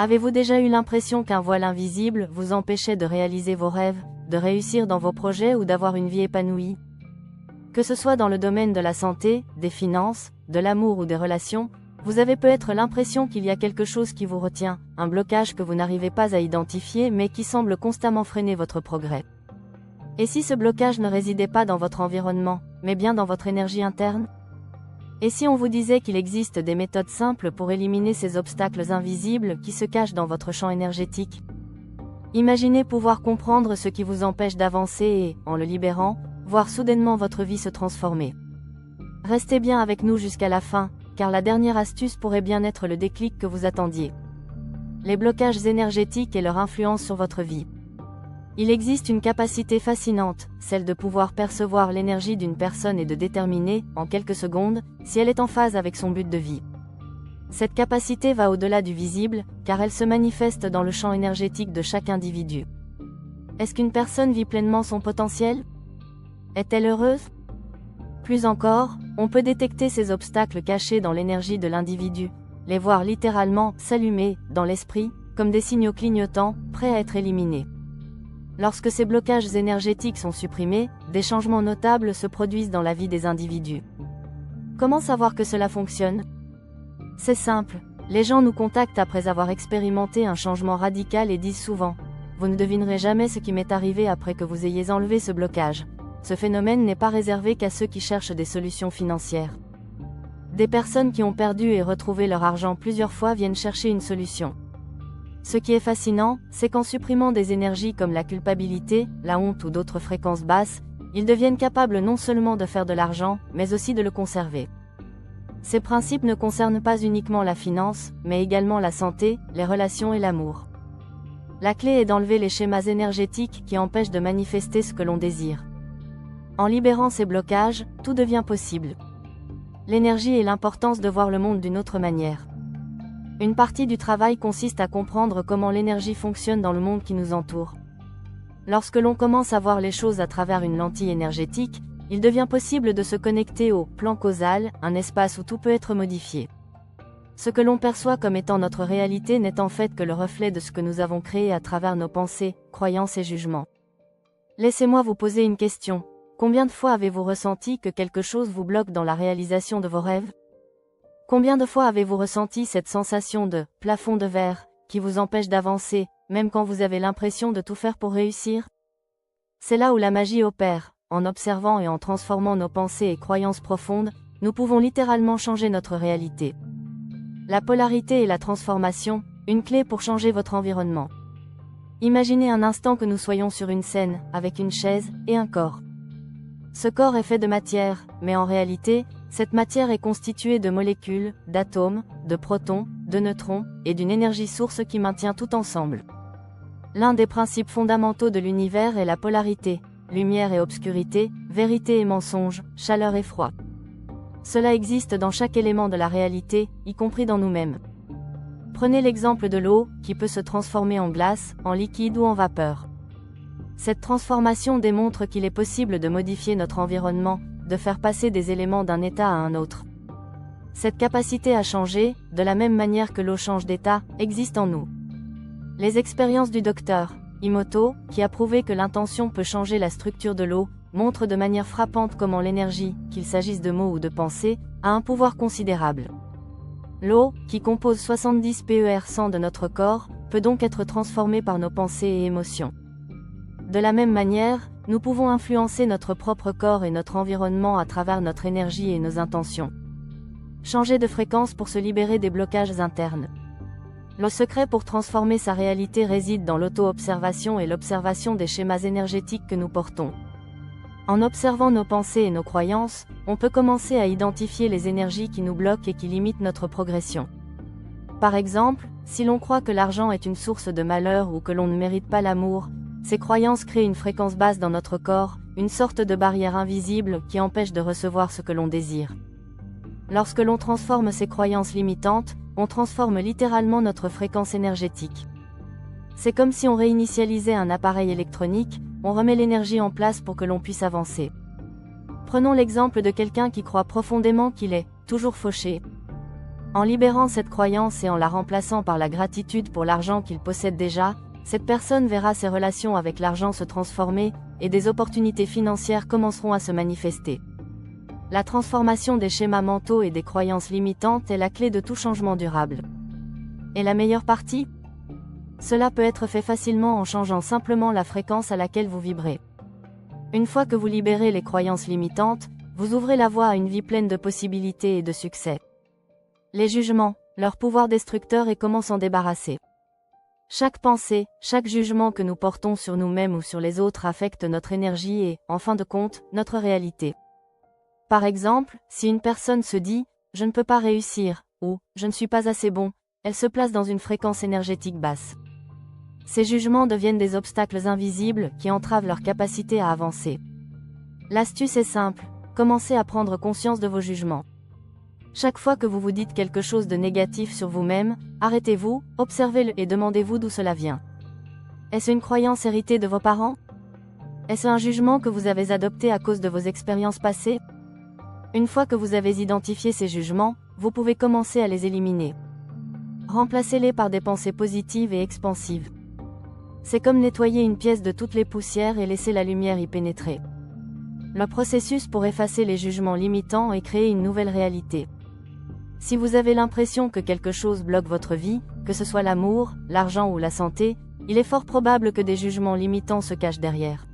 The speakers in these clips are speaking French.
Avez-vous déjà eu l'impression qu'un voile invisible vous empêchait de réaliser vos rêves, de réussir dans vos projets ou d'avoir une vie épanouie? Que ce soit dans le domaine de la santé, des finances, de l'amour ou des relations, vous avez peut-être l'impression qu'il y a quelque chose qui vous retient, un blocage que vous n'arrivez pas à identifier mais qui semble constamment freiner votre progrès. Et si ce blocage ne résidait pas dans votre environnement, mais bien dans votre énergie interne? Et si on vous disait qu'il existe des méthodes simples pour éliminer ces obstacles invisibles qui se cachent dans votre champ énergétique? Imaginez pouvoir comprendre ce qui vous empêche d'avancer et, en le libérant, voir soudainement votre vie se transformer. Restez bien avec nous jusqu'à la fin, car la dernière astuce pourrait bien être le déclic que vous attendiez. Les blocages énergétiques et leur influence sur votre vie. Il existe une capacité fascinante, celle de pouvoir percevoir l'énergie d'une personne et de déterminer, en quelques secondes, si elle est en phase avec son but de vie. Cette capacité va au-delà du visible, car elle se manifeste dans le champ énergétique de chaque individu. Est-ce qu'une personne vit pleinement son potentiel? Est-elle heureuse? Plus encore, on peut détecter ces obstacles cachés dans l'énergie de l'individu, les voir littéralement s'allumer, dans l'esprit, comme des signaux clignotants, prêts à être éliminés. Lorsque ces blocages énergétiques sont supprimés, des changements notables se produisent dans la vie des individus. Comment savoir que cela fonctionne? C'est simple, les gens nous contactent après avoir expérimenté un changement radical et disent souvent « Vous ne devinerez jamais ce qui m'est arrivé après que vous ayez enlevé ce blocage ». Ce phénomène n'est pas réservé qu'à ceux qui cherchent des solutions financières. Des personnes qui ont perdu et retrouvé leur argent plusieurs fois viennent chercher une solution. Ce qui est fascinant, c'est qu'en supprimant des énergies comme la culpabilité, la honte ou d'autres fréquences basses, ils deviennent capables non seulement de faire de l'argent, mais aussi de le conserver. Ces principes ne concernent pas uniquement la finance, mais également la santé, les relations et l'amour. La clé est d'enlever les schémas énergétiques qui empêchent de manifester ce que l'on désire. En libérant ces blocages, tout devient possible. L'énergie et l'importance de voir le monde d'une autre manière. Une partie du travail consiste à comprendre comment l'énergie fonctionne dans le monde qui nous entoure. Lorsque l'on commence à voir les choses à travers une lentille énergétique, il devient possible de se connecter au plan causal, un espace où tout peut être modifié. Ce que l'on perçoit comme étant notre réalité n'est en fait que le reflet de ce que nous avons créé à travers nos pensées, croyances et jugements. Laissez-moi vous poser une question. Combien de fois avez-vous ressenti que quelque chose vous bloque dans la réalisation de vos rêves? Combien de fois avez-vous ressenti cette sensation de « plafond de verre » qui vous empêche d'avancer, même quand vous avez l'impression de tout faire pour réussir? C'est là où la magie opère. En observant et en transformant nos pensées et croyances profondes, nous pouvons littéralement changer notre réalité. La polarité et la transformation, une clé pour changer votre environnement. Imaginez un instant que nous soyons sur une scène, avec une chaise et un corps. Ce corps est fait de matière, mais en réalité, cette matière est constituée de molécules, d'atomes, de protons, de neutrons, et d'une énergie source qui maintient tout ensemble. L'un des principes fondamentaux de l'univers est la polarité, lumière et obscurité, vérité et mensonge, chaleur et froid. Cela existe dans chaque élément de la réalité, y compris dans nous-mêmes. Prenez l'exemple de l'eau, qui peut se transformer en glace, en liquide ou en vapeur. Cette transformation démontre qu'il est possible de modifier notre environnement, de faire passer des éléments d'un état à un autre. Cette capacité à changer, de la même manière que l'eau change d'état, existe en nous. Les expériences du docteur Emoto, qui a prouvé que l'intention peut changer la structure de l'eau, montrent de manière frappante comment l'énergie, qu'il s'agisse de mots ou de pensées, a un pouvoir considérable. L'eau, qui compose 70% de notre corps, peut donc être transformée par nos pensées et émotions. De la même manière, nous pouvons influencer notre propre corps et notre environnement à travers notre énergie et nos intentions. Changer de fréquence pour se libérer des blocages internes. Le secret pour transformer sa réalité réside dans l'auto-observation et l'observation des schémas énergétiques que nous portons. En observant nos pensées et nos croyances, on peut commencer à identifier les énergies qui nous bloquent et qui limitent notre progression. Par exemple, si l'on croit que l'argent est une source de malheur ou que l'on ne mérite pas l'amour, ces croyances créent une fréquence basse dans notre corps, une sorte de barrière invisible qui empêche de recevoir ce que l'on désire. Lorsque l'on transforme ces croyances limitantes, on transforme littéralement notre fréquence énergétique. C'est comme si on réinitialisait un appareil électronique, on remet l'énergie en place pour que l'on puisse avancer. Prenons l'exemple de quelqu'un qui croit profondément qu'il est toujours fauché. En libérant cette croyance et en la remplaçant par la gratitude pour l'argent qu'il possède déjà, cette personne verra ses relations avec l'argent se transformer, et des opportunités financières commenceront à se manifester. La transformation des schémas mentaux et des croyances limitantes est la clé de tout changement durable. Et la meilleure partie? Cela peut être fait facilement en changeant simplement la fréquence à laquelle vous vibrez. Une fois que vous libérez les croyances limitantes, vous ouvrez la voie à une vie pleine de possibilités et de succès. Les jugements, leur pouvoir destructeur et comment s'en débarrasser. Chaque pensée, chaque jugement que nous portons sur nous-mêmes ou sur les autres affecte notre énergie et, en fin de compte, notre réalité. Par exemple, si une personne se dit « je ne peux pas réussir » ou « je ne suis pas assez bon », elle se place dans une fréquence énergétique basse. Ces jugements deviennent des obstacles invisibles qui entravent leur capacité à avancer. L'astuce est simple, commencez à prendre conscience de vos jugements. Chaque fois que vous vous dites quelque chose de négatif sur vous-même, arrêtez-vous, observez-le et demandez-vous d'où cela vient. Est-ce une croyance héritée de vos parents? Est-ce un jugement que vous avez adopté à cause de vos expériences passées? Une fois que vous avez identifié ces jugements, vous pouvez commencer à les éliminer. Remplacez-les par des pensées positives et expansives. C'est comme nettoyer une pièce de toutes les poussières et laisser la lumière y pénétrer. Le processus pour effacer les jugements limitants et créer une nouvelle réalité. Si vous avez l'impression que quelque chose bloque votre vie, que ce soit l'amour, l'argent ou la santé, il est fort probable que des jugements limitants se cachent derrière.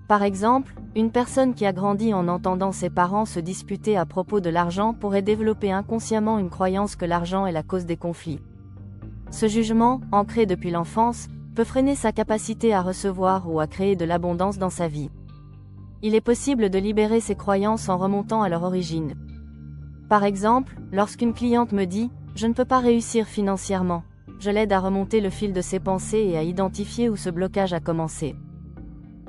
Par exemple, une personne qui a grandi en entendant ses parents se disputer à propos de l'argent pourrait développer inconsciemment une croyance que l'argent est la cause des conflits. Ce jugement, ancré depuis l'enfance, peut freiner sa capacité à recevoir ou à créer de l'abondance dans sa vie. Il est possible de libérer ces croyances en remontant à leur origine. Par exemple, lorsqu'une cliente me dit « je ne peux pas réussir financièrement », je l'aide à remonter le fil de ses pensées et à identifier où ce blocage a commencé.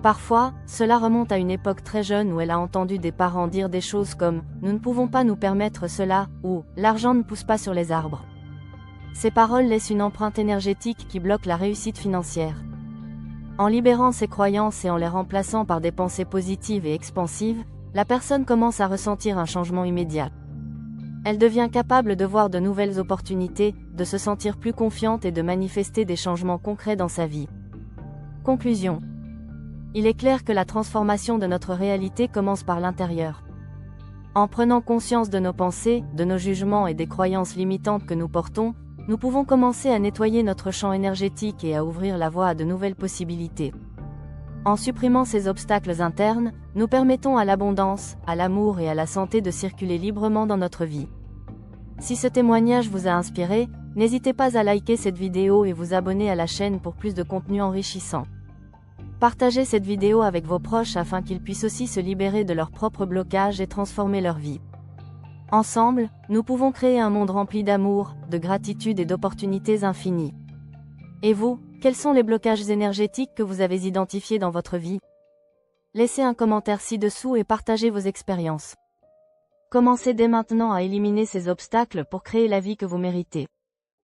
Parfois, cela remonte à une époque très jeune où elle a entendu des parents dire des choses comme « nous ne pouvons pas nous permettre cela » ou « l'argent ne pousse pas sur les arbres ». Ces paroles laissent une empreinte énergétique qui bloque la réussite financière. En libérant ces croyances et en les remplaçant par des pensées positives et expansives, la personne commence à ressentir un changement immédiat. Elle devient capable de voir de nouvelles opportunités, de se sentir plus confiante et de manifester des changements concrets dans sa vie. Conclusion. Il est clair que la transformation de notre réalité commence par l'intérieur. En prenant conscience de nos pensées, de nos jugements et des croyances limitantes que nous portons, nous pouvons commencer à nettoyer notre champ énergétique et à ouvrir la voie à de nouvelles possibilités. En supprimant ces obstacles internes, nous permettons à l'abondance, à l'amour et à la santé de circuler librement dans notre vie. Si ce témoignage vous a inspiré, n'hésitez pas à liker cette vidéo et vous abonner à la chaîne pour plus de contenu enrichissant. Partagez cette vidéo avec vos proches afin qu'ils puissent aussi se libérer de leurs propres blocages et transformer leur vie. Ensemble, nous pouvons créer un monde rempli d'amour, de gratitude et d'opportunités infinies. Et vous, quels sont les blocages énergétiques que vous avez identifiés dans votre vie? Laissez un commentaire ci-dessous et partagez vos expériences. Commencez dès maintenant à éliminer ces obstacles pour créer la vie que vous méritez.